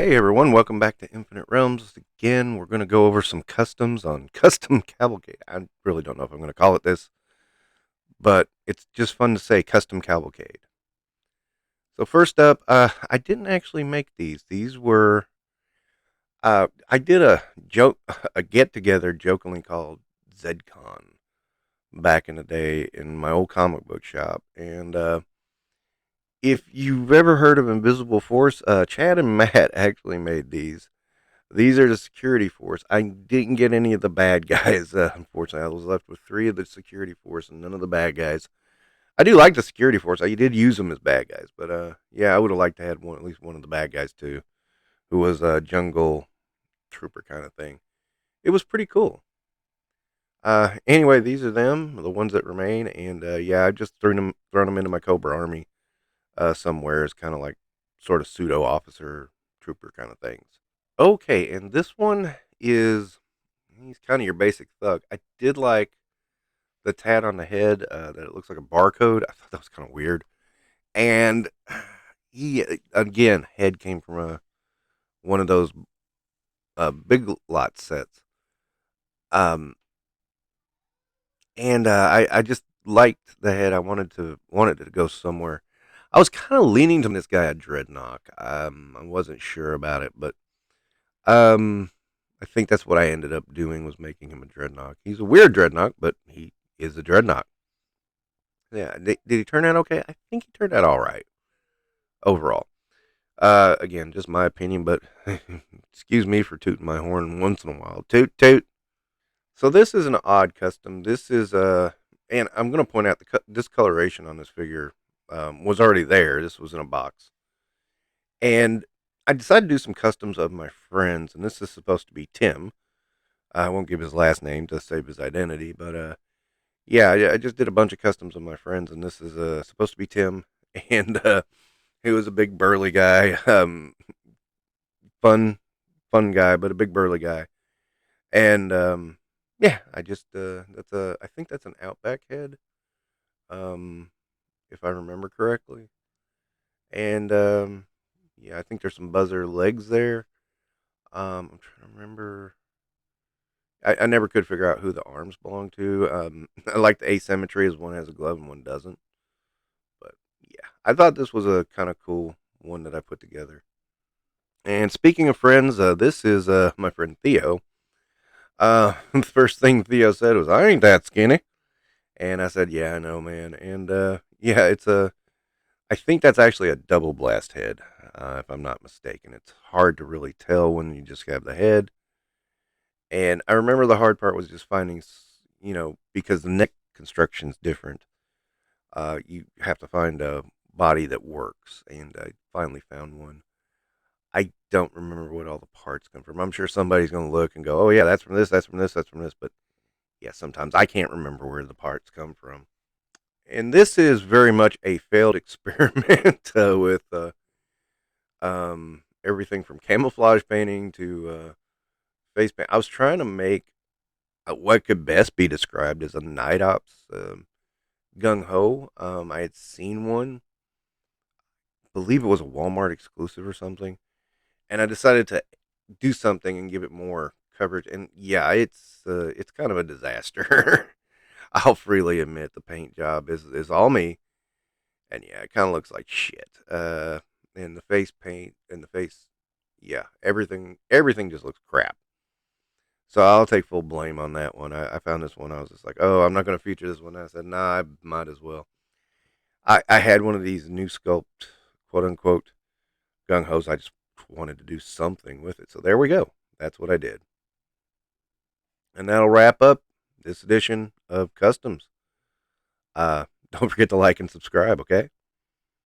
Hey everyone, welcome back to Infinite Realms. Again, we're going to go over some customs on Custom Cavalcade. I really don't know if I'm going to call it this, but it's just fun to say Custom Cavalcade. So first up, I didn't actually make these. These were, I did a joke, a get-together jokingly called ZCon back in the day in my old comic book shop. And if you've ever heard of Invisible Force, Chad and Matt actually made these. These are the security force. I didn't get any of the bad guys, unfortunately. I was left with three of the security force and none of the bad guys. I do like the security force. I did use them as bad guys, but yeah, I would have liked to have at least one of the bad guys too, who was a jungle trooper kind of thing. It was pretty cool. Anyway, these are them, the ones that remain, and yeah, I just thrown them into my Cobra army somewhere as kind of like sort of pseudo officer trooper kind of things. Okay, and this one is he's kind of your basic thug. I did like the tat on the head that it looks like a barcode. I thought that was kind of weird. And he again, head came from a one of those big lot sets. Um, and I just liked the head. I wanted it to go somewhere. I was kind of leaning to this guy a dreadnought. I wasn't sure about it, but Um, I think that's what I ended up doing was making him a dreadnought. He's a weird dreadnought, but he is a dreadnought. Yeah, did he turn out okay? I think he turned out all right overall. Again, just my opinion, but excuse me for tooting my horn once in a while. Toot toot. So this is an odd custom. This is and I'm going to point out the discoloration on this figure was already there. This was in a box, and I decided to do some customs of my friends, and this is supposed to be Tim. I won't give his last name to save his identity, but yeah, I just did a bunch of customs of my friends, and this is supposed to be Tim, and he was a big burly guy, fun, fun guy, but a big burly guy, and yeah, I just I think that's an Outback head, um, if I remember correctly, and yeah, I think there's some buzzer legs there. I'm trying to remember. I never could figure out who the arms belong to. I like the asymmetry as one has a glove and one doesn't. But yeah, I thought this was a kind of cool one that I put together. And speaking of friends, this is my friend Theo. The first thing Theo said was, "I ain't that skinny," and I said, "Yeah, I know, man." And yeah, it's a. I think that's actually a double blast head, if I'm not mistaken. It's hard to really tell when you just have the head. And I remember the hard part was just finding, because the neck construction's different. You have to find a body that works, and I finally found one. I don't remember what all the parts come from. I'm sure somebody's going to look and go, "Oh yeah, that's from this, that's from this, that's from this." But yeah, sometimes I can't remember where the parts come from. And this is very much a failed experiment with everything from camouflage painting to face paint. I was trying to make what could best be described as a night ops gung ho. I had seen one, believe it was a Walmart exclusive or something, and I decided to do something and give it more coverage. And yeah, it's kind of a disaster. I'll freely admit the paint job is all me, and yeah, it kind of looks like shit. And the face paint and the face, yeah, everything just looks crap. So I'll take full blame on that one. I found this one. I was just like, oh, I'm not going to feature this one. I said, nah, I might as well. I had one of these new sculpt, quote unquote, gung hos. I just wanted to do something with it. So there we go. That's what I did. And that'll wrap up this edition of Customs. Don't forget to like and subscribe, okay?